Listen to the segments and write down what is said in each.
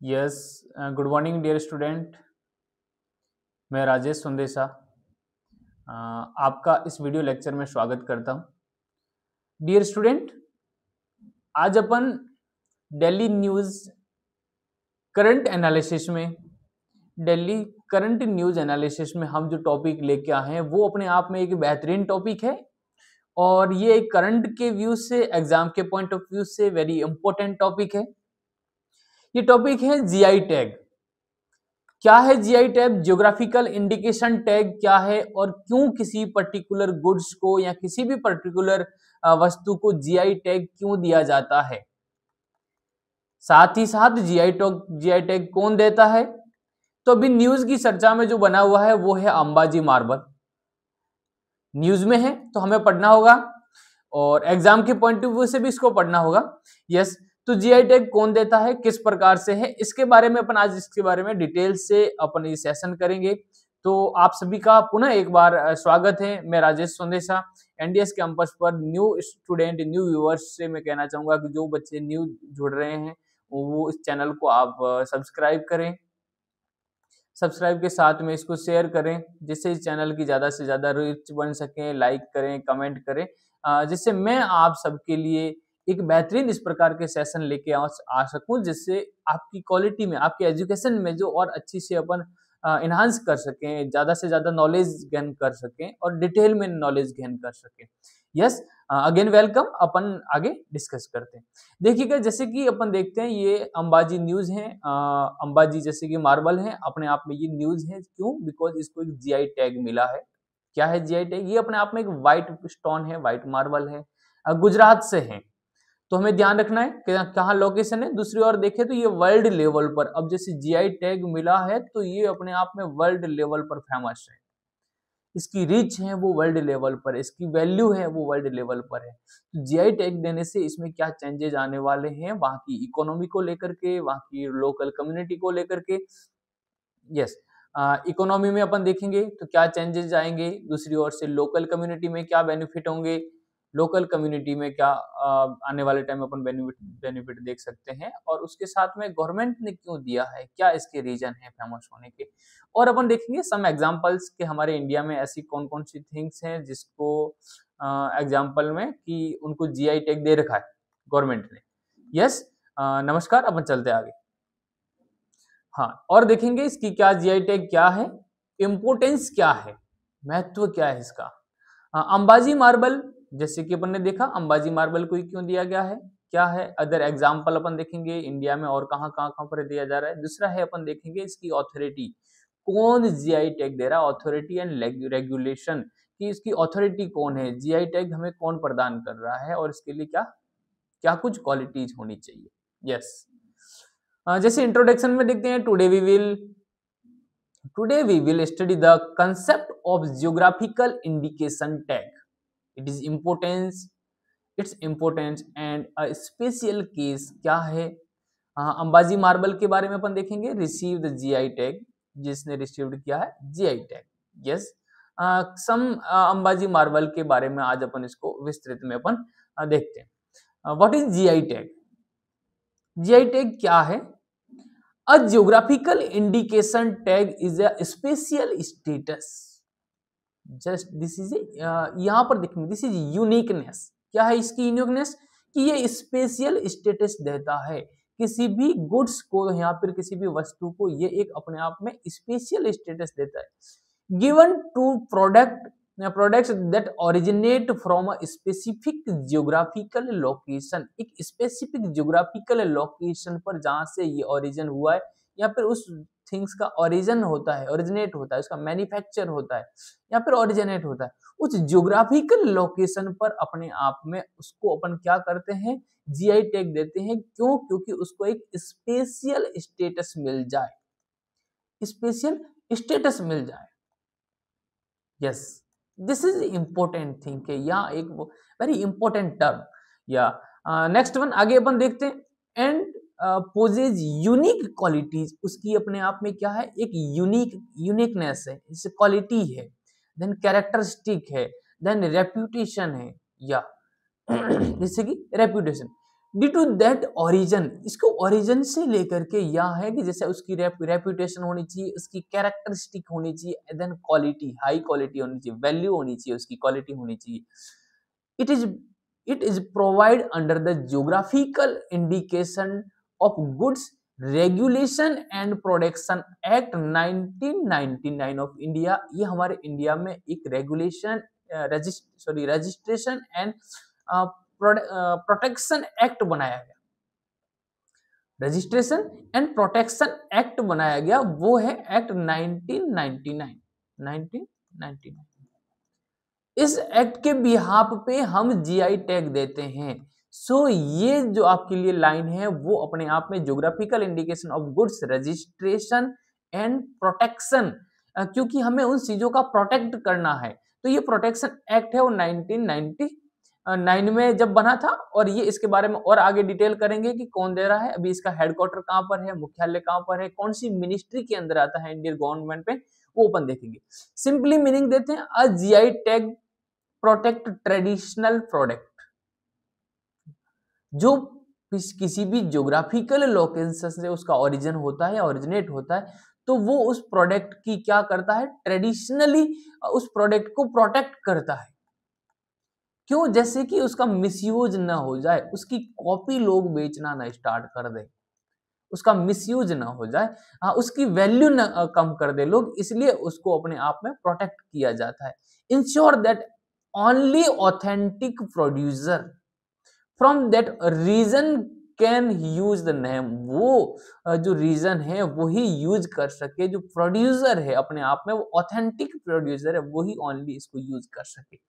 Yes. Good morning dear student. मैं राजेश सुंदेशा आपका इस वीडियो लेक्चर में स्वागत करता हूं। डियर स्टूडेंट, आज अपन दिल्ली न्यूज़ करंट एनालिसिस में दिल्ली करंट न्यूज़ एनालिसिस में हम जो टॉपिक लेके आए हैं वो अपने आप में एक बेहतरीन टॉपिक है और ये एक करंट के व्यू से, एग्जाम के पॉइंट ऑफ व्यू से वेरी इंपॉर्टेंट टॉपिक है। ये टॉपिक है जीआई टैग। क्या है GI tag? Geographical indication tag क्या है और क्यों किसी पर्टिकुलर गुड्स को या किसी भी पर्टिकुलर वस्तु को जीआई टैग क्यों दिया जाता है। साथ ही साथ जीआई टैग कौन देता है। तो अभी न्यूज की चर्चा में जो बना हुआ है वो है अंबाजी मार्बल। न्यूज में है तो हमें पढ़ना होगा और एग्जाम के पॉइंट ऑफ व्यू से भी इसको पढ़ना होगा। यस, तो जीआई टैग कौन देता है, किस प्रकार से है, इसके बारे में अपन आज इसके बारे में डिटेल से अपन ये सेशन करेंगे। तो आप सभी का पुनः एक बार स्वागत है। मैं राजेश संदेशा, एनडीएस कैंपस पर न्यू स्टूडेंट, न्यू व्यूअर्स से मैं कहना चाहूंगा कि जो बच्चे न्यू जुड़ रहे हैं वो इस चैनल को आप सब्सक्राइब करें। सब्सक्राइब के साथ में इसको शेयर करें जिससे इस चैनल की ज़्यादा से ज़्यादा रीच बन सके। लाइक करें, कमेंट करें, जिससे मैं आप सबके लिए एक बेहतरीन इस प्रकार के सेशन लेके आ सकूं जिससे आपकी क्वालिटी में, आपके एजुकेशन में जो और अच्छी से अपन इन्हांस कर सकें, ज़्यादा से ज़्यादा नॉलेज गेन कर सकें और डिटेल में नॉलेज गेन कर सकें। Yes, again welcome. अपन आगे डिस्कस करते हैं। देखिएगा, जैसे कि अपन देखते हैं ये अंबाजी न्यूज है। अंबाजी जैसे कि मार्बल है, अपने आप में ये न्यूज है। क्यों? बिकॉज इसको एक जीआई टैग मिला है। क्या है जीआई टैग? ये अपने आप में एक व्हाइट स्टोन है, व्हाइट मार्बल है, गुजरात से है। तो हमें ध्यान रखना है कि कहाँ लोकेशन है। दूसरी ओर देखें तो ये वर्ल्ड लेवल पर, अब जैसे जीआई टैग मिला है तो ये अपने आप में वर्ल्ड लेवल पर फेमस है। इसकी रीच है वो वर्ल्ड लेवल पर, इसकी वैल्यू है वो वर्ल्ड लेवल पर है। तो जीआई टैग देने से इसमें क्या चेंजेस आने वाले हैं, वहां की इकोनॉमी को लेकर के, वहां की लोकल कम्युनिटी को लेकर के। यस, इकोनॉमी में अपन देखेंगे तो क्या चेंजेस आएंगे, दूसरी ओर से लोकल कम्युनिटी में क्या बेनिफिट होंगे, लोकल कम्युनिटी में क्या आने वाले टाइम अपन बेनिफिट देख सकते हैं, और उसके साथ में गवर्नमेंट ने क्यों दिया है, क्या इसके रीजन है फेमस होने के। और अपन देखेंगे सम एग्जांपल्स के हमारे इंडिया में ऐसी कौन कौन सी थिंग्स हैं जिसको एग्जांपल में कि उनको जीआई टैग दे रखा है गवर्नमेंट ने। यस, नमस्कार, अपन चलते आगे। हाँ, और देखेंगे इसकी क्या जीआई टैग क्या है, इंपोर्टेंस क्या है, महत्व क्या है इसका। अंबाजी मार्बल, जैसे कि अपन ने देखा अंबाजी मार्बल को क्यों दिया गया है, क्या है। अदर एग्जाम्पल अपन देखेंगे इंडिया में और कहाँ कहाँ कहाँ पर दिया जा रहा है। दूसरा है अपन देखेंगे इसकी ऑथोरिटी, कौन जीआई टैग दे रहा है, ऑथोरिटी एंड रेगुलेशन, कि इसकी ऑथोरिटी कौन है, जीआई टैग हमें कौन प्रदान कर रहा है और इसके लिए क्या क्या कुछ क्वालिटीज होनी चाहिए। यस, जैसे इंट्रोडक्शन में देखते हैं, today we will study the concept of geographical indication tag, its importance and a special case. क्या है, अंबाजी मार्बल के बारे में अपन देखेंगे। रिसीव द जीआई टैग, जिसने रिसीव्ड किया है GI tag. Yes, some Ambaji marble के बारे में आज अपन इसको विस्तृत में अपन देखते हैं। What is GI tag? GI tag क्या है? A geographical indication tag is a special status. Just this is यहाँ पर देखेंगे, this is uniqueness. क्या है इसकी यूनिकनेस? कि ये स्पेशल स्टेटस देता है किसी भी गुड्स को, यहाँ पर किसी भी वस्तु को ये एक अपने आप में स्पेशल स्टेटस देता है। Given to products that originate from a specific geographical location, एक स्पेसिफिक जियोग्राफिकल लोकेशन पर जहां से ये ओरिजिन हुआ है या फिर उस थिंग्स का ओरिजिन होता है, ओरिजिनेट होता है, उसका मैन्युफैक्चर होता है या फिर ओरिजिनेट होता है, उस जियोग्राफिकल लोकेशन पर अपने आप में उसको अपन क्या करते हैं, जीआई टैग देते हैं। क्यों? क्योंकि उसको एक स्पेशल स्टेटस मिल जाए, स्पेशल स्टेटस मिल जाए। Yes, this is important thing है, या एक वेरी इंपॉर्टेंट टर्म। या नेक्स्ट वन आगे अपन देखते हैं। एंड पोजेज यूनिक क्वालिटीज, उसकी अपने आप में क्या है, एक यूनिकनेस है, इससे क्वालिटी है, देन कैरेक्टरिस्टिक है, देन रेप्यूटेशन है। या जैसे कि reputation, due to that origin, इसको ओरिजिन से लेकर के यह है कि जैसे उसकी रेपुटेशन होनी चाहिए, उसकी कैरेक्टरिस्टिक होनी चाहिए, देन क्वालिटी, हाई क्वालिटी होनी चाहिए, वैल्यू होनी चाहिए, उसकी क्वालिटी होनी चाहिए। It is it is provide under the geographical indication of goods regulation and production act 1999 of India. ये हमारे इंडिया में एक regulation registration and protection act बनाया गया, रजिस्ट्रेशन एंड प्रोटेक्शन एक्ट बनाया गया, वो है एक्ट 1999। इस एक्ट के बिहाफ पे हम जीआई टैग देते हैं। सो ये जो आपके लिए लाइन है वो अपने आप में geographical indication of goods registration and protection, क्योंकि हमें उन चीजों का प्रोटेक्ट करना है, तो ये प्रोटेक्शन एक्ट है वो 1999 में जब बना था। और ये इसके बारे में और आगे डिटेल करेंगे कि कौन दे रहा है, अभी इसका हेडक्वार्टर कहाँ पर है, मुख्यालय कहाँ पर है, कौन सी मिनिस्ट्री के अंदर आता है इंडियन गवर्नमेंट में, वो अपन देखेंगे। सिंपली मीनिंग देते हैं, a GI tag protect traditional product, जो किसी भी ज्योग्राफिकल लोकेशन से उसका ओरिजिन होता है, ओरिजिनेट होता है, तो वो उस प्रोडक्ट की क्या करता है, ट्रेडिशनली उस प्रोडक्ट को प्रोटेक्ट करता है। क्यों? जैसे कि उसका मिसयूज ना हो जाए, उसकी कॉपी लोग बेचना ना स्टार्ट कर दे, उसका मिसयूज ना हो जाए, उसकी वैल्यू ना कम कर दे लोग, इसलिए उसको अपने आप में प्रोटेक्ट किया जाता है। Ensure that only authentic producer from that region can use the name, वो जो रीजन है वही यूज कर सके, जो प्रोड्यूसर है अपने आप में वो ऑथेंटिक प्रोड्यूसर है, वही ओनली इसको यूज कर सके।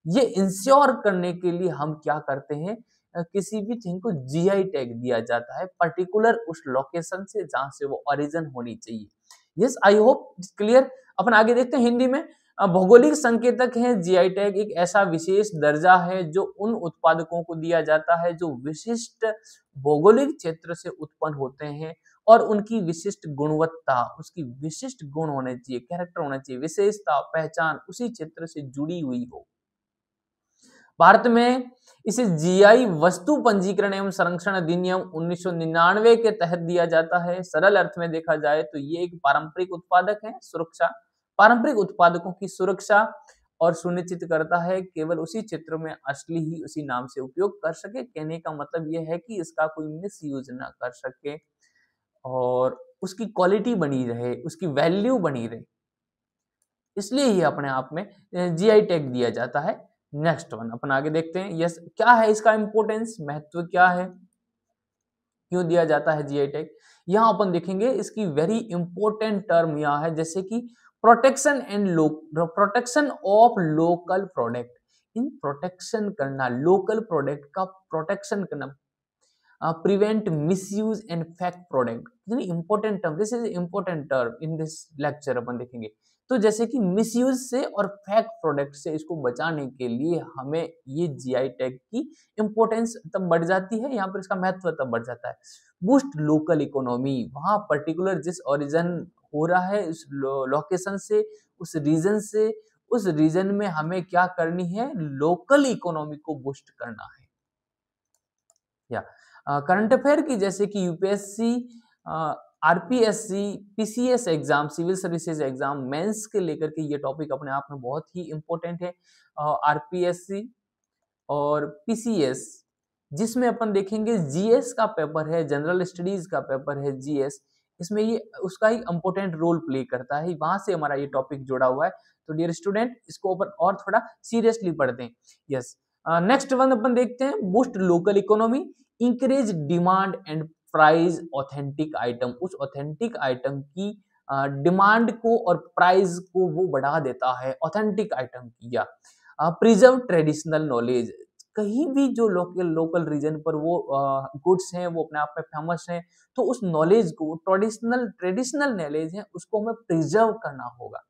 ये इंश्योर करने के लिए हम क्या करते हैं, किसी भी थिंग को जीआई टैग दिया जाता है पर्टिकुलर उस लोकेशन से जहां से वो ओरिजिन होनी चाहिए। Yes, I hope clear. अपन आगे देखते हैं हिंदी में। भौगोलिक संकेतक है जीआई टैग, एक ऐसा विशेष दर्जा है जो उन उत्पादकों को दिया जाता है जो विशिष्ट भौगोलिक क्षेत्र से उत्पन्न होते हैं और उनकी विशिष्ट गुणवत्ता, उसकी विशिष्ट गुण होने चाहिए, कैरेक्टर होना चाहिए, विशेषता, पहचान उसी क्षेत्र से जुड़ी हुई हो। भारत में इसे जीआई वस्तु पंजीकरण एवं संरक्षण अधिनियम 1999 के तहत दिया जाता है। सरल अर्थ में देखा जाए तो ये एक पारंपरिक उत्पादक है, सुरक्षा, पारंपरिक उत्पादकों की सुरक्षा और सुनिश्चित करता है केवल उसी क्षेत्र में असली ही उसी नाम से उपयोग कर सके। कहने का मतलब यह है कि इसका कोई मिस यूज ना कर सके और उसकी क्वालिटी बनी रहे, उसकी वैल्यू बनी रहे, इसलिए ये अपने आप में जीआई टैग दिया जाता है। नेक्स्ट वन अपन आगे देखते हैं। यस, क्या है इसका इंपोर्टेंस, महत्व क्या है, क्यों दिया जाता है जीआई टैग। यहाँ अपन देखेंगे इसकी वेरी इंपॉर्टेंट टर्म यहाँ है, जैसे कि protection and protection of local product, in protection करना, लोकल प्रोडक्ट का प्रोटेक्शन करना, prevent misuse and fake product, very important term, this is important term in this lecture अपन देखेंगे। तो जैसे कि मिसयूज से और फेक प्रोडक्ट से इसको बचाने के लिए हमें ये जीआई टैग की इंपॉर्टेंस तब बढ़ जाती है, यहाँ पर इसका महत्व तब बढ़ जाता है। बूस्ट लोकल इकोनॉमी, वहाँ पर्टिकुलर जिस ओरिजिन हो रहा है उस लोकेशन से, उस रीजन से, उस रीजन में हमें क्या करनी है, लोकल इकोनॉमी को बूस्ट करना है। या करंट अफेयर की, जैसे कि UPSC, RPSC, PCS exam, civil services exam, mains के लेकर के ये टॉपिक अपने आप में बहुत ही इंपॉर्टेंट है। आरपीएससी और पीसीएस, जिसमें अपन देखेंगे जीएस का पेपर है, जनरल स्टडीज का पेपर है जीएस, इसमें ये उसका ही इंपॉर्टेंट रोल प्ले करता है, वहां से हमारा ये टॉपिक जुड़ा हुआ है। तो डियर स्टूडेंट, इसको अपन और थोड़ा सीरियसली पढ़ते हैं। यस, नेक्स्ट वन अपन देखते हैं, boost local economy, encourage demand and price authentic item, उस ऑथेंटिक आइटम की डिमांड को और प्राइस को वो बढ़ा देता है ऑथेंटिक आइटम की। या प्रिजर्व ट्रेडिशनल नॉलेज, कहीं भी जो लोकल रीजन पर वो गुड्स हैं वो अपने आप में फेमस हैं, तो उस नॉलेज को, ट्रेडिशनल नॉलेज है उसको हमें प्रिजर्व करना होगा।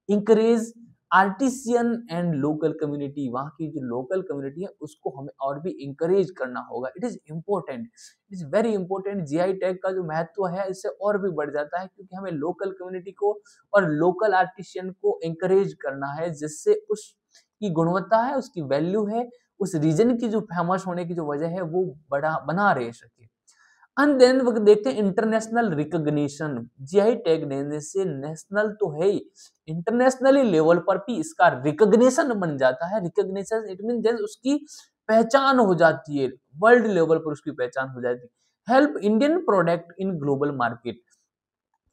Encourage artisan and local community, वहाँ की जो लोकल कम्युनिटी है उसको हमें और भी इंकरेज करना होगा। It is important, it is very important. GI tag का जो महत्व है इससे और भी बढ़ जाता है, क्योंकि हमें लोकल कम्युनिटी को और लोकल आर्टिशियन को इंकरेज करना है, जिससे उसकी गुणवत्ता है, उसकी वैल्यू है, उस रीजन की जो फेमस होने की जो वजह है वो बड़ा बना रह सके। एंड देन वो देखते हैं इंटरनेशनल रिकॉग्निशन। जीआई टैग देने से नेशनल तो है ही, इंटरनेशनली लेवल पर भी इसका रिकॉग्निशन बन जाता है। रिकॉग्निशन इट मीन जैसे उसकी पहचान हो जाती है, वर्ल्ड लेवल पर उसकी पहचान हो जाती है। Help Indian product in global market,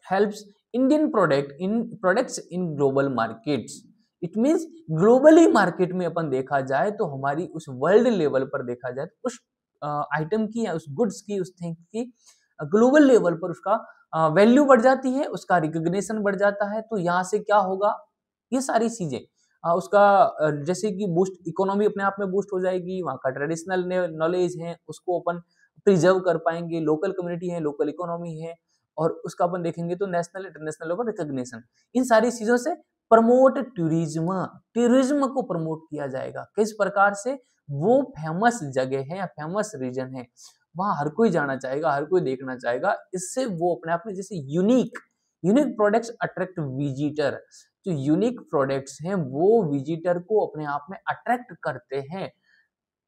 helps Indian products in global markets. It means globally market में अपन देखा जाए तो हमारी उस वर्ल्ड लेवल पर देखा जाए तो उस आइटम की या उस गुड्स की, उस थिंग की ग्लोबल लेवल पर उसका वैल्यू बढ़ जाती है, उसका रिकॉग्निशन बढ़ जाता है। तो यहाँ से क्या होगा, ये सारी चीजें उसका जैसे कि बूस्ट, इकोनॉमी अपने आप में बूस्ट हो जाएगी, वहाँ का ट्रेडिशनल नॉलेज है उसको अपन प्रिजर्व कर पाएंगे, लोकल कम्युनिटी है, लोकल इकोनॉमी है, और उसका अपन देखेंगे तो नेशनल इंटरनेशनल लेवल रिकॉग्निशन। इन सारी चीजों से प्रमोट टूरिज्म, टूरिज्म को प्रमोट किया जाएगा। किस प्रकार से, वो फेमस जगह है या फेमस रीजन है, वहां हर कोई जाना चाहेगा, हर कोई देखना चाहेगा। इससे वो अपने आप में जैसे unique unique products attract visitor, जो यूनिक प्रोडक्ट्स हैं वो विजिटर को अपने आप में अट्रैक्ट करते हैं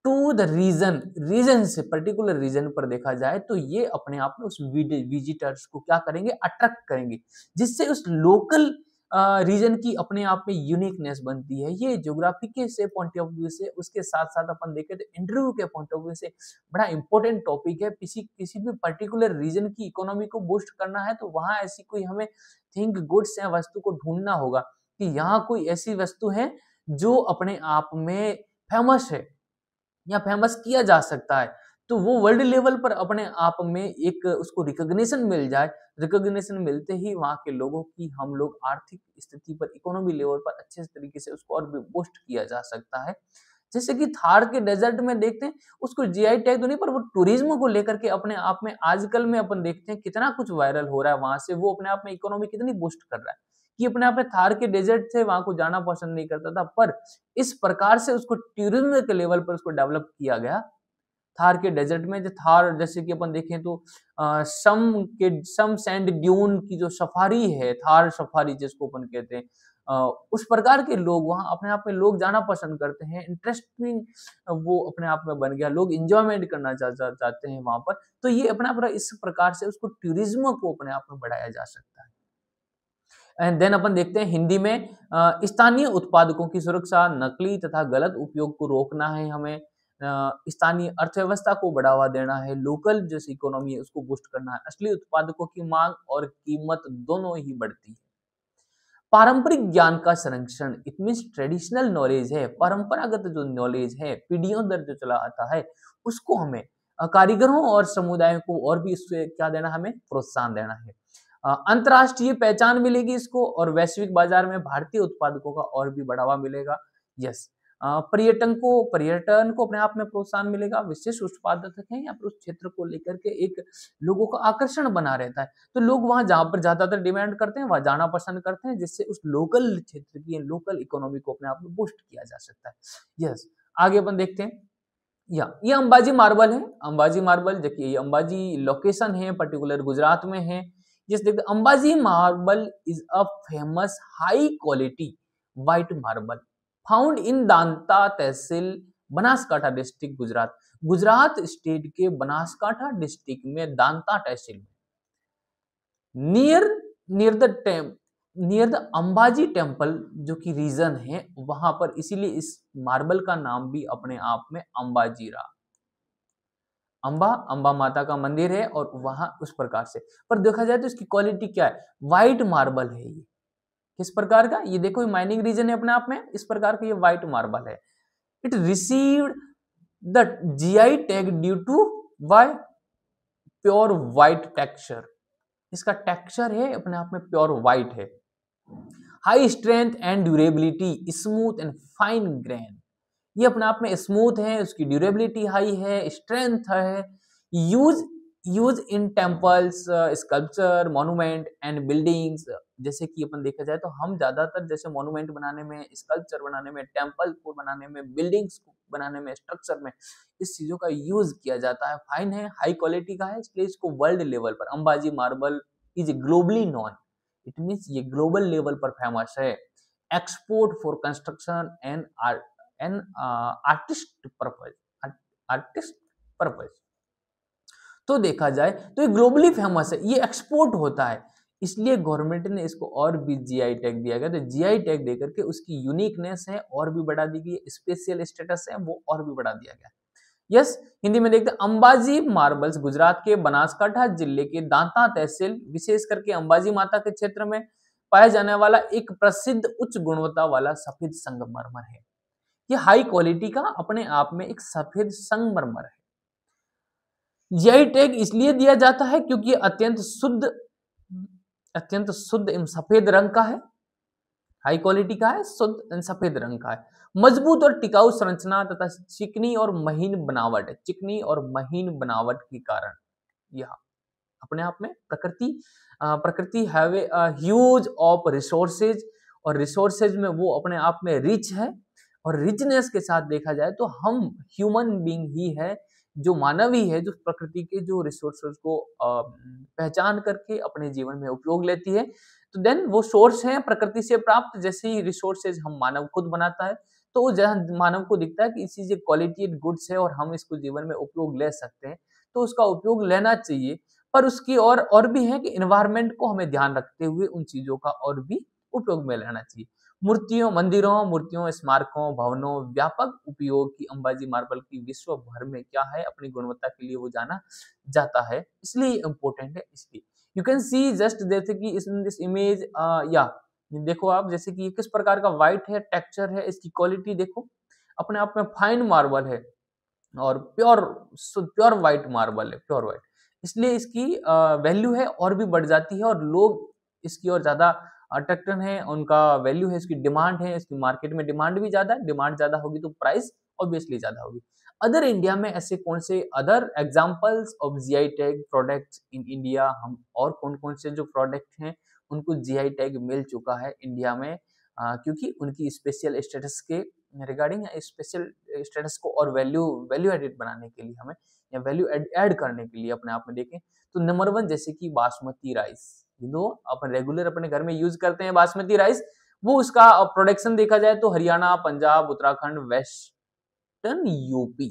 टू द रीजन, रीजन से पर्टिकुलर रीजन पर देखा जाए तो ये अपने आप में उस विजिटर्स को क्या करेंगे, अट्रैक्ट करेंगे, जिससे उस लोकल रीजन की अपने आप में यूनिकनेस बनती है। ये ज्योग्राफी के से पॉइंट ऑफ व्यू से, उसके साथ साथ अपन देखें तो इंटरव्यू के पॉइंट ऑफ व्यू से बड़ा इंपॉर्टेंट टॉपिक है। किसी भी पर्टिकुलर रीजन की इकोनॉमी को बूस्ट करना है तो वहां ऐसी कोई हमें थिंग, गुड्स या वस्तु को ढूंढना होगा कि यहाँ कोई ऐसी वस्तु है जो अपने आप में फेमस है या फेमस किया जा सकता है, तो वो वर्ल्ड लेवल पर अपने आप में एक उसको रिकॉग्निशन मिल जाए। रिकॉग्निशन मिलते ही वहां के लोगों की, हम लोग आर्थिक स्थिति पर, इकोनॉमी लेवल पर अच्छे तरीके से उसको और भी बूस्ट किया जा सकता है। जैसे कि थार के डेजर्ट में देखते हैं, उसको जीआई टैग तो नहीं, पर वो टूरिज्म को लेकर के अपने आप में आजकल में अपन देखते हैं कितना कुछ वायरल हो रहा है वहां से, वो अपने आप में इकोनॉमी कितनी बूस्ट कर रहा है कि अपने आप में थार के डेजर्ट थे, वहां को जाना पसंद नहीं करता था, पर इस प्रकार से उसको टूरिज्म के लेवल पर उसको डेवलप किया गया। थार के डेजर्ट में जो थार, जैसे कि अपन देखें तो सम सैंड ड्यून की जो सफारी है, थार सफारी जिसको अपन कहते हैं, उस प्रकार के लोग वहां अपने आप में लोग जाना पसंद करते हैं। इंटरेस्टिंग वो अपने आप में बन गया, लोग एंजॉयमेंट करना चाहते हैं वहां पर। तो ये अपना पूरा इस प्रकार से उसको टूरिज्म को अपने आप में बढ़ाया जा सकता है। एंड देन अपन देखते हैं हिंदी में स्थानीय उत्पादकों की सुरक्षा, नकली तथा गलत उपयोग को रोकना है हमें, स्थानीय अर्थव्यवस्था को बढ़ावा देना है, लोकल जैसी इकोनॉमी है उसको बूस्ट करना है, असली उत्पादकों की मांग और कीमत दोनों ही बढ़ती है। पारंपरिक ज्ञान का संरक्षण, इट मीन्स ट्रेडिशनल नॉलेज है, परंपरागत जो नॉलेज है पीढ़ियों दर जो चला आता है, उसको हमें कारीगरों और समुदायों को और भी इससे क्या देना, हमें प्रोत्साहन देना है। अंतरराष्ट्रीय पहचान मिलेगी इसको, और वैश्विक बाजार में भारतीय उत्पादकों का और भी बढ़ावा मिलेगा। यस, पर्यटन को अपने आप में प्रोत्साहन मिलेगा, विशेष उत्पादक है या फिर उस क्षेत्र को लेकर के एक लोगों का आकर्षण बना रहता है, तो लोग वहां जहां पर ज्यादातर डिमांड करते हैं वहां जाना पसंद करते हैं, जिससे उस लोकल क्षेत्र की, लोकल इकोनॉमी को अपने आप में बूस्ट किया जा सकता है। यस, आगे अपन देखते हैं, ये अंबाजी मार्बल है। अंबाजी मार्बल देखिए, ये अंबाजी लोकेशन है, पर्टिकुलर गुजरात में है। जिस देखते Ambaji marble is a famous high quality white marble found in Danta tehsil, Banaskantha district, Gujarat. Gujarat state के बनासकांठा डिस्ट्रिक्ट में दांता तहसील में near near the near the Ambaji temple जो कि रीजन है वहां पर, इसीलिए इस मार्बल का नाम भी अपने आप में अंबाजी रहा। अंबा माता का मंदिर है और वहां उस प्रकार से, पर देखा जाए तो इसकी क्वालिटी क्या है, व्हाइट मार्बल है ये। किस प्रकार का, ये देखो माइनिंग रीजन है अपने आप में, इस प्रकार का ये व्हाइट मार्बल है। It received the GI tag due to why pure white texture, इसका टेक्सचर है अपने आप में प्योर व्हाइट है। High strength and durability, smooth and fine grain, ये अपने आप में स्मूथ है, उसकी ड्यूरेबिलिटी हाई है, स्ट्रेंथ है। Use in temples, sculpture, monument and buildings, जैसे कि अपन देखा जाए तो हम ज्यादातर जैसे मॉन्यूमेंट बनाने में, स्कल्पचर बनाने में, टेम्पल को बनाने में, बिल्डिंग्स को बनाने में, स्ट्रक्चर में इस चीजों का यूज किया जाता है। फाइन है, हाई क्वालिटी का है, इसलिए इसको वर्ल्ड लेवल पर Ambaji marble is globally non, it means ये ग्लोबल लेवल पर फेमस है। Export for construction and an artist purpose. तो देखा जाए तो ये ग्लोबली फेमस है, ये एक्सपोर्ट होता है, इसलिए गवर्नमेंट ने इसको और भी जीआई टैग दिया गया। तो जीआई टैग देकर के उसकी यूनिकनेस है और भी बढ़ा दी गई, स्पेशल स्टेटस है वो और भी बढ़ा दिया गया। यस, हिंदी में देखते हैं अंबाजी मार्बल्स गुजरात के बनासकांठा जिले के दांता तहसील विशेष करके अंबाजी माता के क्षेत्र में पाया जाने वाला एक प्रसिद्ध उच्च गुणवत्ता वाला सफेद संगमरमर है। ये हाई क्वालिटी का अपने आप में एक सफेद संगमरमर है। जीआई टैग इसलिए दिया जाता है क्योंकि अत्यंत शुद्ध एवं सफेद रंग का है, हाई क्वालिटी का है, शुद्ध एवं सफेद रंग का है, मजबूत और टिकाऊ संरचना तथा चिकनी और महीन बनावट है। चिकनी और महीन बनावट के कारण यह अपने आप में प्रकृति have a huge of resources, और रिसोर्सेज में वो अपने आप में रिच है। और रिचनेस के साथ देखा जाए तो हम ह्यूमन बीइंग ही है, जो मानव ही है, जो प्रकृति के जो रिसोर्सेज को पहचान करके अपने जीवन में उपयोग लेती है। तो देन वो सोर्स है प्रकृति से प्राप्त, जैसे ही रिसोर्सेज हम मानव खुद बनाता है, तो जहाँ मानव को दिखता है कि इस चीज क्वालिटी गुड्स है और हम इसको जीवन में उपयोग ले सकते हैं, तो उसका उपयोग लेना चाहिए। पर उसकी और भी है कि एनवायरनमेंट को हमें ध्यान रखते हुए उन चीजों का और भी उपयोग में लेना चाहिए। मूर्तियों, स्मारकों, भवनों व्यापक उपयोग की अंबाजी मार्बल की विश्व भर में क्या है, अपनी गुणवत्ता के लिए वो जाना जाता है, इसलिए इम्पोर्टेंट है। इसलिए यू कैन सी जस्ट जैसे कि इन दिस इमेज या देखो आप, जैसे कि किस प्रकार का व्हाइट है, टेक्सचर है, इसकी क्वालिटी देखो, अपने आप में फाइन मार्बल है और प्योर व्हाइट मार्बल है, प्योर व्हाइट, इसलिए इसकी वैल्यू है और भी बढ़ जाती है और लोग इसकी और ज्यादा अट्रैक्शन है, उनका वैल्यू है, इसकी डिमांड है, इसकी मार्केट में डिमांड भी ज्यादा है, डिमांड ज्यादा होगी तो प्राइस ऑब्वियसली ज्यादा होगी। अदर इंडिया में ऐसे कौन से other examples of GI tag products in India, हम और कौन कौन से जो प्रोडक्ट हैं उनको जीआई टैग मिल चुका है इंडिया में, क्योंकि उनकी स्पेशल स्टेटस के रिगार्डिंग स्पेशल स्टेटस को और वैल्यू एडेड बनाने के लिए हमें, या वैल्यू ऐड करने के लिए अपने आप में देखें तो नंबर 1 जैसे कि बासमती राइस, अपन रेगुलर अपने घर में यूज करते हैं बासमती राइस, वो उसका प्रोडक्शन देखा जाए तो हरियाणा, पंजाब, उत्तराखंड, वेस्टर्न यूपी।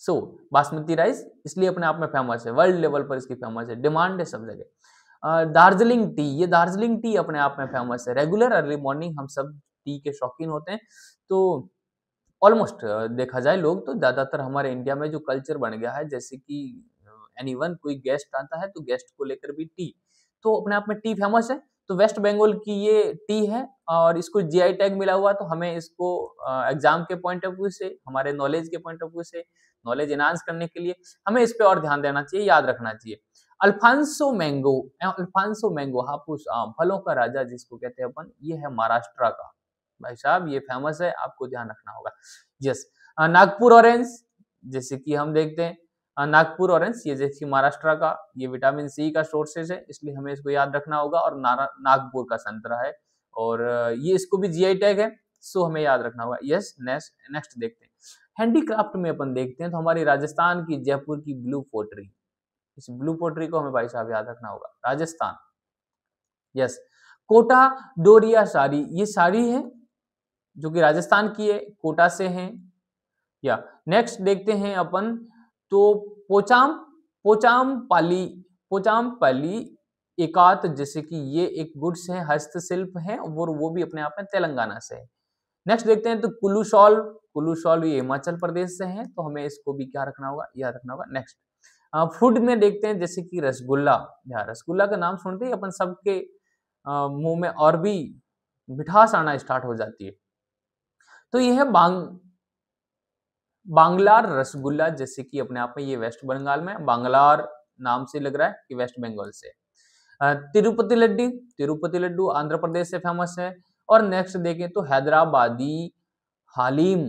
सो बासमती राइस इसलिए अपने आप में फेमस है, वर्ल्ड लेवल पर इसकी फेमस है, डिमांड है सब जगह। दार्जिलिंग टी, ये दार्जिलिंग टी अपने आप में फेमस है, रेगुलर अर्ली मॉर्निंग हम सब टी के शौकीन होते हैं, तो ऑलमोस्ट देखा जाए लोग तो ज्यादातर हमारे इंडिया में जो कल्चर बन गया है, जैसे कि एनीवन कोई गेस्ट आता है तो गेस्ट को लेकर भी टी, तो अपने आप में टी फेमस है। तो वेस्ट बंगाल की ये टी है और इसको जीआई टैग मिला हुआ, तो हमें इसको एग्जाम के पॉइंट ऑफ व्यू से, हमारे नॉलेज के पॉइंट ऑफ व्यू से, नॉलेज एनहांस करने के लिए हमें इस पे और ध्यान देना चाहिए, याद रखना चाहिए। अल्फांसो मैंगो हापुस आम, फलों का राजा जिसको कहते हैं अपन, ये है महाराष्ट्र का, भाई साहब ये फेमस है, आपको ध्यान रखना होगा। यस, नागपुर ऑरेंज, जैसे कि हम देखते हैं नागपुर ऑरेंज, ये जैसे महाराष्ट्र का, ये विटामिन सी का सोर्सेज है, इसलिए हमें इसको याद रखना होगा। और नागपुर का संतरा है और ये इसको भी जीआई टैग है, सो हमें याद रखना होगा। यस, नेक्स्ट देखते हैं हैंडीक्राफ्ट में अपन देखते हैं तो हमारी राजस्थान की जयपुर की ब्लू पोट्री, इस ब्लू पोट्री को हमें भाई साहब याद रखना होगा, राजस्थान। यस, कोटा डोरिया साड़ी, ये साड़ी है जो कि राजस्थान की है, कोटा से है। या नेक्स्ट देखते हैं अपन तो पोचाम पाली एकात, जैसे कि ये एक गुड्स है, हस्तशिल्प है और वो भी अपने आप में तेलंगाना से है। नेक्स्ट देखते हैं तो कुल्लू शॉल ये हिमाचल प्रदेश से है, तो हमें इसको भी क्या रखना होगा, याद रखना होगा। नेक्स्ट फूड में देखते हैं जैसे कि रसगुल्ला, रसगुल्ला का नाम सुनते ही अपन सबके मुंह में और भी मिठास आना स्टार्ट हो जाती है, तो ये है बांग्लार रसगुल्ला, जैसे कि अपने आप में ये वेस्ट बंगाल में, बांग्लार नाम से लग रहा है कि वेस्ट बंगाल से। तिरुपति लड्डू आंध्र प्रदेश से फेमस है। और नेक्स्ट देखें तो हैदराबादी हालीम,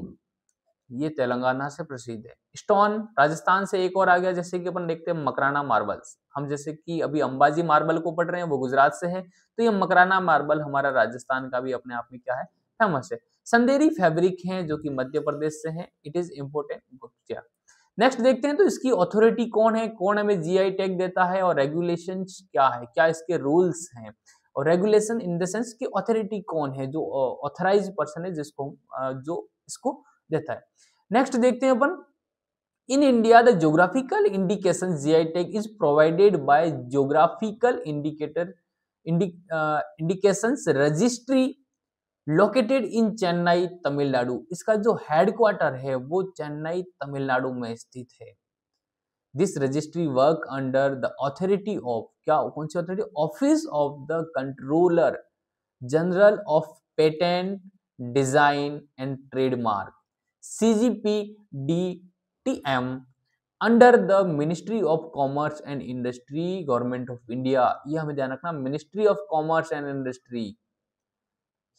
ये तेलंगाना से प्रसिद्ध है। स्टोन राजस्थान से एक और आ गया, जैसे कि अपन देखते हैं मकराना मार्बल्स, हम जैसे कि अभी अंबाजी मार्बल को पढ़ रहे हैं वो गुजरात से है, तो ये मकराना मार्बल हमारा राजस्थान का भी अपने आप में क्या है, फेमस है। संदेरी फैब्रिक है जो कि मध्य प्रदेश से है, इट इज इम्पोर्टेंट। नेक्स्ट देखते हैं तो इसकी अथॉरिटी कौन है, कौन हमें जीआई टैग देता है और रेगुलेशंस क्या है, क्या इसके रूल्स हैं, और रेगुलेशन इन द सेंस कि ऑथोरिटी कौन है, जो ऑथराइज पर्सन है जिसको जो इसको देता है। नेक्स्ट देखते हैं अपन, in India the geographical indication GI tag is provided by geographical indications registry located in Chennai Tamil Nadu. इसका जो हेडक्वार्टर है वो चेन्नई तमिलनाडु में स्थित है। This registry work under the authority of, क्या कौन सी authority, office of the controller general of patent design and trademark CGPDTM under the ministry of commerce and industry government of India. ये हमें ध्यान रखना, ministry of commerce and industry,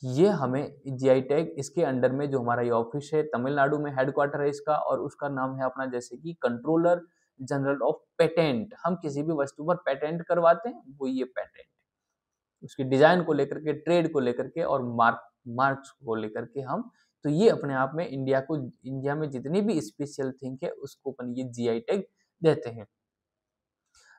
ये हमें GI tag, इसके अंडर में जो हमारा ये ऑफिस है तमिलनाडु में हेडक्वार्टर है इसका, और उसका नाम है अपना जैसे कि कंट्रोलर जनरल ऑफ पेटेंट। हम किसी भी वस्तु पर पेटेंट करवाते हैं वो ये पेटेंट, उसकी डिजाइन को लेकर के, ट्रेड को लेकर के और मार्क्स को लेकर के हम, तो ये अपने आप में इंडिया में जितनी भी स्पेशल थिंग है उसको अपन ये जीआई टैग देते हैं।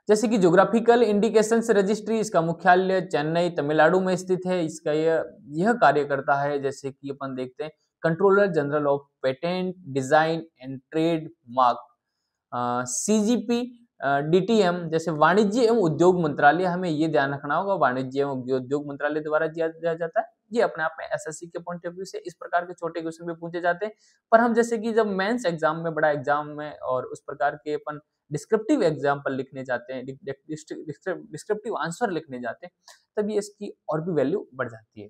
जैसे कि ज्योग्राफिकल इंडिकेशंस रजिस्ट्री, इसका मुख्यालय चेन्नई तमिलनाडु में स्थित है। इसका यह कार्य करता है जैसे कि अपन देखते हैं controller general of patent design and trade mark CGPDTM, जैसे वाणिज्य एवं उद्योग मंत्रालय, हमें ये ध्यान रखना होगा, वाणिज्य एवं उद्योग मंत्रालय द्वारा दिया जाता है। ये अपने आप में एसएससी के पॉइंट ऑफ व्यू से इस प्रकार के छोटे क्वेश्चन भी पूछे जाते हैं। पर हम जैसे कि जब मेंस एग्जाम में, बड़ा एग्जाम में और उस प्रकार के अपन डिस्क्रिप्टिव एग्जाम्पल लिखने जाते हैं, डिस्क्रिप्टिव आंसर लिखने जाते हैं, तभी इसकी और भी वैल्यू बढ़ जाती है।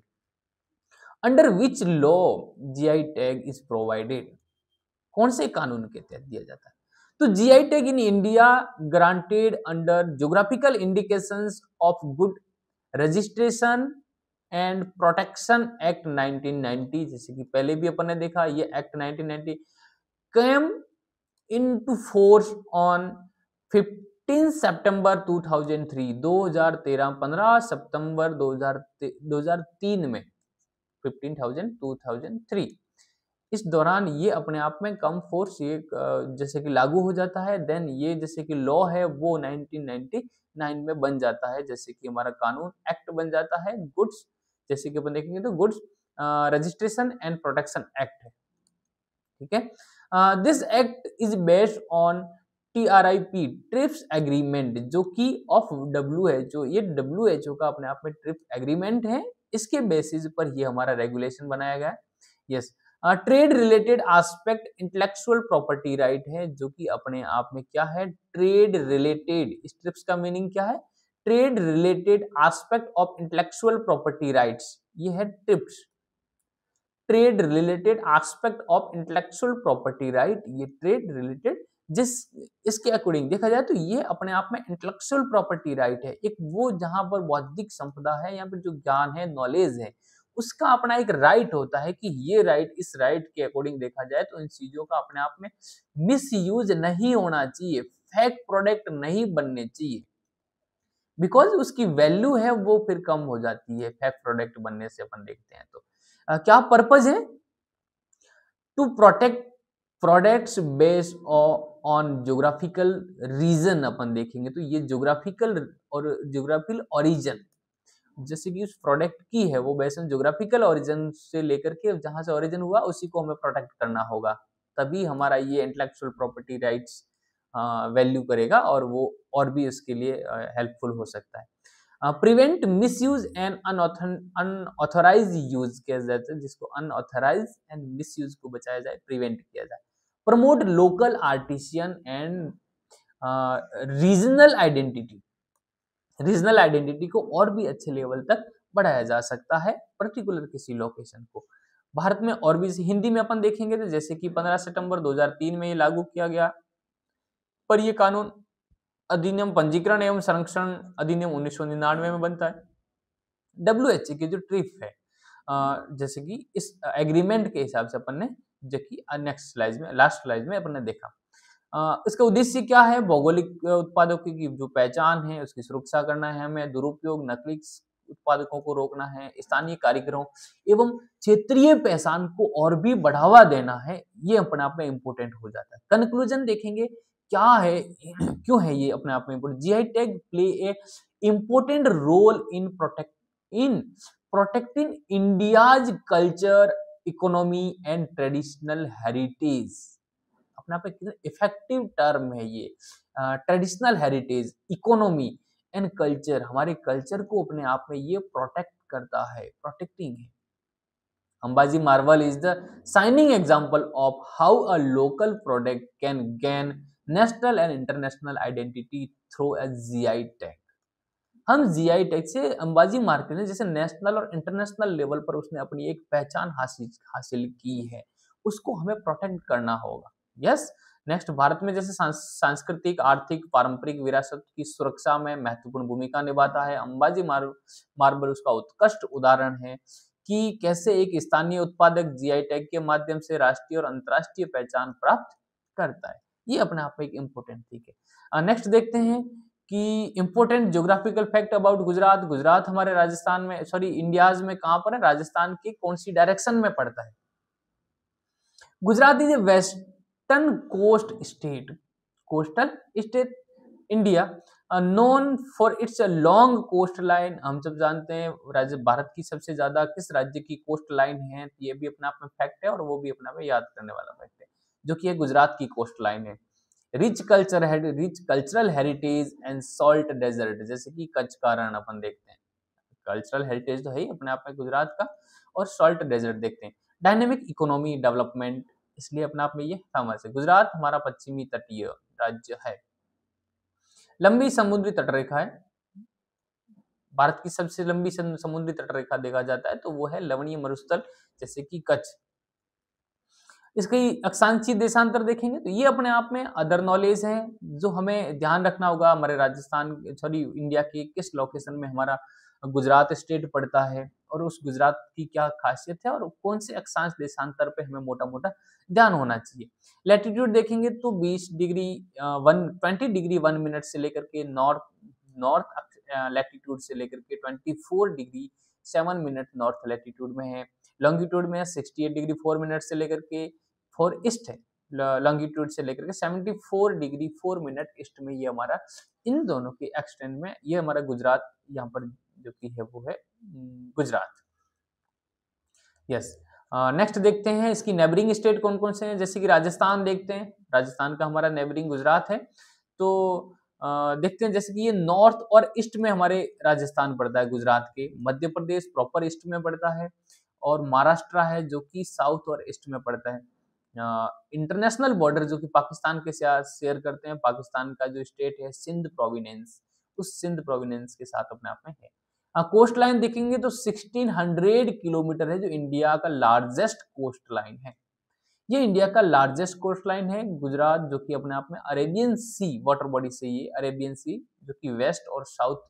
Under which law GI tag is provided, कौन से कानून के तहत दिया जाता है? तो GI tag in India granted under geographical indications of good registration and protection act 1990, जैसे कि पहले भी अपन ने देखा, ये act 1990 came into force on 15 सितंबर 2003, 15 सितंबर 2003 में, 2003 इस दौरान ये अपने आप में कम फोर्स ये जैसे कि लागू हो जाता है। देन ये जैसे कि लॉ है वो 1999 में बन जाता है, जैसे कि हमारा कानून एक्ट बन जाता है गुड्स, जैसे कि अपन देखेंगे तो goods registration and protection act है, ठीक है। This act is based on TRIP trips agreement, जो कि ऑफ WHO, ये WHO का अपने आप में ट्रिप्स एग्रीमेंट है, इसके बेसिस पर ये हमारा रेगुलेशन बनाया गया है। Yes, trade related aspect intellectual property right है, जो कि अपने आप में क्या है, ट्रेड रिलेटेड, इस ट्रिप्स का मीनिंग क्या है, trade related aspect of intellectual property rights, ये है trips, trade related aspect of intellectual property right, ये ट्रेड रिलेटेड, इसके अकॉर्डिंग देखा जाए तो ये अपने आप में इंटेलेक्चुअल प्रॉपर्टी राइट है, एक वो जहां पर बौद्धिक संपदा है या फिर जो ज्ञान है, नॉलेज है, उसका अपना एक राइट होता है कि ये राइट, इस राइट के अकॉर्डिंग देखा जाए तो इन चीजों का अपने आप में मिसयूज नहीं होना चाहिए, फेक प्रोडक्ट नहीं बनने चाहिए, बिकॉज उसकी वैल्यू है वो फिर कम हो जाती है फेक प्रोडक्ट बनने से। अपन देखते हैं तो क्या पर्पज है, to protect products based on geographical region. अपन देखेंगे तो ये ज्योग्राफिकल और ज्योग्राफिकल ओरिजिन, जैसे कि उस प्रोडक्ट की है वो बेस्ड ऑन ज्योग्राफिकल ओरिजिन से लेकर के जहां से ओरिजिन हुआ उसी को हमें प्रोटेक्ट करना होगा, तभी हमारा ये इंटेलेक्चुअल प्रॉपर्टी राइट्स वैल्यू करेगा और वो और भी इसके लिए हेल्पफुल हो सकता है। Prevent misuse and unauthorised use किया जाता है, जिसको अनऑथराइज एंड मिसयूज को बचाया जाए, प्रिवेंट किया जाए। Promote local artisan and regional identity, regional identity को और भी अच्छे लेवल तक बढ़ाया जा सकता है, पर्टिकुलर किसी लोकेशन को। भारत में और भी हिंदी में अपन देखेंगे तो जैसे कि 15 सितंबर 2003 में ये लागू किया गया, पर ये कानून अधिनियम पंजीकरण एवं संरक्षण अधिनियम 1999 में बनता है। WHO की जो ट्रिप है, जैसे कि इस एग्रीमेंट के हिसाब से अपन ने, जो कि नेक्स्ट स्लाइड में, लास्ट स्लाइड में अपन ने देखा, इसका उद्देश्य क्या है, भौगोलिक उत्पादों की जो पहचान है उसकी सुरक्षा करना है हमें, दुरुपयोग नकली उत्पादकों को रोकना है, स्थानीय कारीगरों एवं क्षेत्रीय पहचान को और भी बढ़ावा देना है, ये अपने आप में इंपोर्टेंट हो जाता है। कंक्लूजन देखेंगे क्या है, क्यों है ये अपने आप में important. GI tag play a important role in in protecting India's culture, economy and traditional heritage. अपने आप में कितना इफेक्टिव टर्म है ये। Traditional heritage, economy and culture, हमारे कल्चर को अपने आप में ये प्रोटेक्ट करता है, प्रोटेक्टिंग है। Ambaji marble is the shining example of how a local product can gain national and international identity through a GI tag। हम GI टैग से अंबाजी मार्केट ने जैसे नेशनल और इंटरनेशनल लेवल पर उसने अपनी एक पहचान हासिल की है, उसको हमें प्रोटेक्ट करना होगा। यस। नेक्स्ट, भारत में जैसे सांस्कृतिक, आर्थिक, पारंपरिक विरासत की सुरक्षा में महत्वपूर्ण भूमिका निभाता है। अंबाजी मार्बल उसका उत्कृष्ट उदाहरण है कि कैसे एक स्थानीय उत्पादक जीआई टैग के माध्यम से राष्ट्रीय और अंतर्राष्ट्रीय पहचान प्राप्त करता है। ये अपने आप में एक इम्पोर्टेंट थिंग है। नेक्स्ट देखते हैं कि important geographical fact about Gujarat. Gujarat हमारे राजस्थान में, सॉरी इंडियाज में कहां पर है? राजस्थान के कौन सी डायरेक्शन में पड़ता है? Gujarat is a western coastal state India, known for its long coast line. हम सब जानते हैं राज्य भारत की सबसे ज्यादा किस राज्य की कोस्ट लाइन है, ये भी अपने आप में फैक्ट है और वो भी अपने आप में याद करने वाला फैक्ट है, जो कि है गुजरात की कोस्ट लाइन है। Rich cultural heritage and salt desert, जैसे कि कच्छ का रण अपन देखते हैं, कल्चरल हेरिटेज तो है ही अपने आप में गुजरात का, और सॉल्ट डेजर्ट देखते हैं। डायनेमिक इकोनॉमी डेवलपमेंट, इसलिए अपने आप में ये फेमस है। गुजरात हमारा पश्चिमी तटीय राज्य है। लंबी समुद्री तटरेखा है, भारत की सबसे लंबी समुद्री तटरेखा देखा जाता है तो वो है लवणीय मरुस्थल, जैसे कि कच्छ। इसकी अक्षांशीय देशांतर देखेंगे तो ये अपने आप में अदर नॉलेज है जो हमें ध्यान रखना होगा। हमारे इंडिया के किस लोकेशन में हमारा गुजरात स्टेट पड़ता है और उस गुजरात की क्या खासियत है और कौन से अक्षांश देशांतर पे हमें मोटा मोटा ध्यान होना चाहिए। लैटिट्यूड देखेंगे तो 20 डिग्री 1 मिनट से लेकर के नॉर्थ लैटिट्यूड से लेकर के 24 डिग्री 7 मिनट नॉर्थ लैटिट्यूड में है। लॉन्गिट्यूड में 68 डिग्री 4 मिनट से लेकर के 4 ईस्ट है। लॉन्गिट्यूड से लेकर के 74 डिग्री 4 मिनट ईस्ट में ये हमारा, इन दोनों के एक्सटेंड में ये हमारा गुजरात यहाँ पर जो कि है वो है गुजरात। यस। नेक्स्ट देखते हैं इसकी नेबरिंग स्टेट कौन कौन से हैं, जैसे कि राजस्थान देखते हैं, राजस्थान का हमारा नेबरिंग गुजरात है। तो देखते हैं जैसे कि ये नॉर्थ और ईस्ट में हमारे राजस्थान पड़ता है गुजरात के, मध्य प्रदेश प्रॉपर ईस्ट में पड़ता है और महाराष्ट्र है जो कि साउथ और ईस्ट में पड़ता है। इंटरनेशनल बॉर्डर जो कि पाकिस्तान के साथ शेयर करते हैं, पाकिस्तान का जो स्टेट है सिंध प्रोविनेंस, उस सिंध प्रोविनेंस के साथ अपने आप में है। कोस्ट लाइन देखेंगे तो 1600 किलोमीटर है, जो इंडिया का लार्जेस्ट कोस्ट लाइन है। ये इंडिया का लार्जेस्ट कोस्ट लाइन है गुजरात, जो कि अपने आप में अरेबियन सी वाटर बॉडी से, ये अरेबियन सी जो कि वेस्ट और साउथ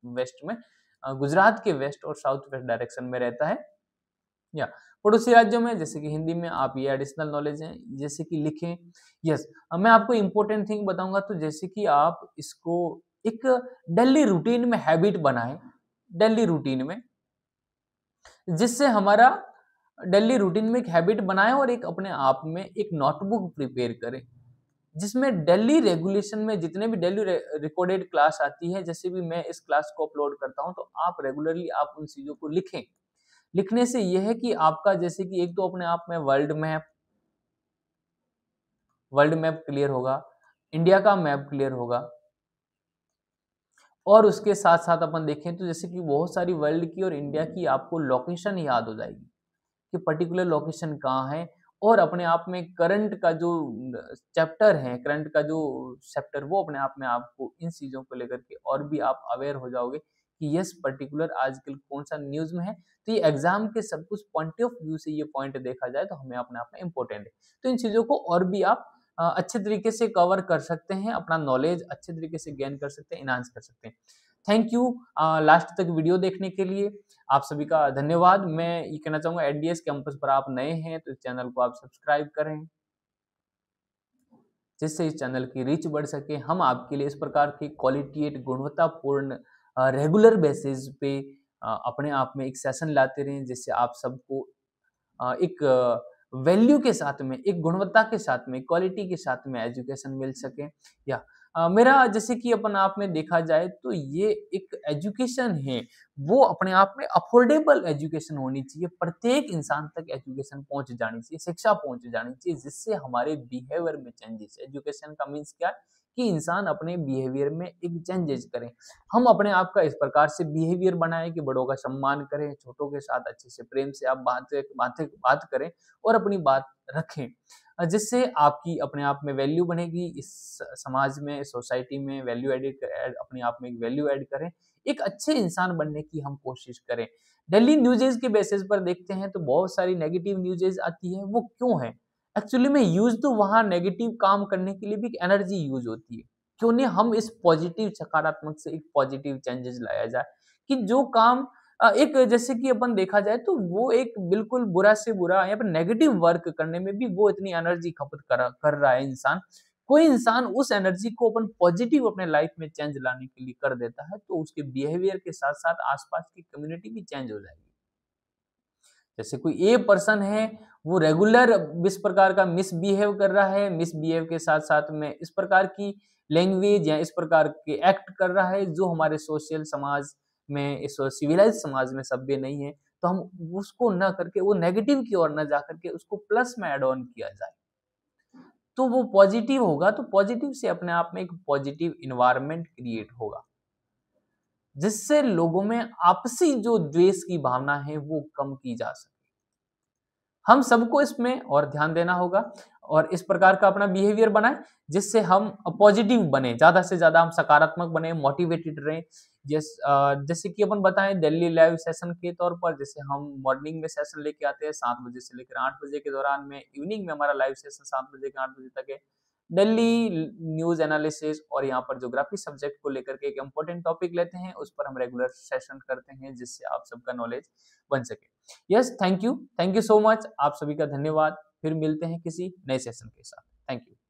वेस्ट में, गुजरात के वेस्ट और साउथ वेस्ट डायरेक्शन में रहता है। या पड़ोसी राज्यों में जैसे कि हिंदी में आप ये एडिशनल नॉलेज है जैसे कि लिखें। यस, मैं आपको इंपॉर्टेंट थिंग बताऊंगा, तो जैसे कि आप इसको एक डेली रूटीन में हैबिट बनाएं, डेली रूटीन में, जिससे हमारा डेली रूटीन में एक हैबिट बनाएं और एक अपने आप में एक नोटबुक प्रिपेयर करें जिसमें डेली रेगुलेशन में जितने भी डेली रिकॉर्डेड क्लास आती है, जैसे भी मैं इस क्लास को अपलोड करता हूं तो आप रेगुलरली आप उन चीजों को लिखें। लिखने से यह है कि आपका जैसे कि एक तो अपने आप में वर्ल्ड मैप क्लियर होगा, इंडिया का मैप क्लियर होगा, और उसके साथ साथ अपन देखें तो जैसे कि बहुत सारी वर्ल्ड की और इंडिया की आपको लोकेशन याद हो जाएगी कि पर्टिकुलर लोकेशन कहाँ है, और अपने आप में करंट का जो चैप्टर है, करंट का जो चैप्टर, वो अपने आप में आपको इन चीजों को लेकर के और भी आप अवेयर हो जाओगे कि यस पर्टिकुलर आजकल कौन सा न्यूज में है। तो ये एग्जाम के सब कुछ पॉइंट ऑफ व्यू से ये पॉइंट देखा जाए तो हमें अपने आप में इंपॉर्टेंट है। तो इन चीजों को और भी आप अच्छे तरीके से कवर कर सकते हैं, अपना नॉलेज अच्छे तरीके से गेन कर सकते हैं, इनहांस कर सकते हैं। थैंक यू लास्ट तक वीडियो देखने के लिए, आप सभी का धन्यवाद। मैं ये कहना चाहूंगा एडीएस कैंपस पर आप नए हैं तो इस चैनल को आप सब्सक्राइब करें, जिससे इस चैनल की रीच बढ़ सके। हम आपके लिए इस प्रकार की क्वालिटेटिव गुणवत्तापूर्ण रेगुलर बेसिस पे अपने आप में एक सेशन लाते रहें, जिससे आप सबको एक वैल्यू के साथ में, एक गुणवत्ता के साथ में, क्वालिटी के साथ में एजुकेशन मिल सके। या मेरा जैसे कि अपन आप में देखा जाए तो ये एक एजुकेशन है, वो अपने आप में अफोर्डेबल एजुकेशन होनी चाहिए, प्रत्येक इंसान तक एजुकेशन पहुँच जानी चाहिए, शिक्षा पहुँच जानी चाहिए, जिससे हमारे बिहेवियर में चेंजेस। एजुकेशन का मीन्स क्या है कि इंसान अपने बिहेवियर में एक चेंजेस करे। हम अपने आप का इस प्रकार से बिहेवियर बनाएँ कि बड़ों का सम्मान करें, छोटों के साथ अच्छे से प्रेम से आप बात करें और अपनी बात रखें। जिससे आपकी अपने आप में वैल्यू बनेगी, इस समाज में, सोसाइटी में वैल्यू अपने आप में एक वैल्यू ऐड करें, एक अच्छे इंसान बनने की हम कोशिश करें। डेली न्यूज़ेज़ के बेसिस पर देखते हैं तो बहुत सारी नेगेटिव न्यूज़ेज़ आती है, वो क्यों है? एक्चुअली में यूज़ तो वहाँ नेगेटिव काम करने के लिए भी एनर्जी यूज़ होती है। क्यों नहीं हम इस पॉजिटिव सकारात्मक से एक पॉजिटिव चेंजेस लाया जाए कि जो काम एक जैसे कि अपन देखा जाए तो वो एक बिल्कुल बुरा से बुरा या फिर नेगेटिव वर्क करने में भी वो इतनी एनर्जी खपत कर रहा है इंसान। कोई इंसान उस एनर्जी को अपन पॉजिटिव अपने लाइफ में चेंज लाने के लिए कर देता है तो उसके बिहेवियर के साथ-साथ आस-पास की कम्युनिटी भी चेंज हो जाएगी। जैसे कोई ए पर्सन है, वो रेगुलर इस प्रकार का मिसबिहेव कर रहा है, मिसबिहेव के साथ-साथ में इस प्रकार की लैंग्वेज या इस प्रकार के एक्ट कर रहा है, जो हमारे सोशल समाज में, इस सिविलाइज़्ड समाज में सभ्य नहीं है, तो हम उसको ना करके वो नेगेटिव की ओर ना जाकर के उसको प्लस में ऐड ऑन किया जाए। तो वो पॉजिटिव होगा, तो पॉजिटिव से अपने आप में एक पॉजिटिव एनवायरनमेंट क्रिएट होगा, जिससे लोगों में आपसी जो द्वेष की भावना है, वो कम की जा सके। हम सबको इसमें और ध्यान देना होगा और इस प्रकार का अपना बिहेवियर बनाएं जिससे हम पॉजिटिव बने, ज्यादा से ज्यादा हम सकारात्मक बने, मोटिवेटेड रहें। जैसे कि अपन बताएं दिल्ली लाइव सेशन के तौर पर, जैसे हम मॉर्निंग में सेशन लेके आते हैं 7 बजे से लेकर 8 बजे के दौरान में, इवनिंग में हमारा लाइव सेशन 7 बजे के 8 बजे तक है। दिल्ली न्यूज एनालिसिस और यहाँ पर ज्योग्राफी सब्जेक्ट को लेकर के एक इम्पोर्टेंट टॉपिक लेते हैं, उस पर हम रेगुलर सेशन करते हैं जिससे आप सबका नॉलेज बन सके। Yes, thank you so much, आप सभी का धन्यवाद। फिर मिलते हैं किसी नए सेशन के साथ। Thank you.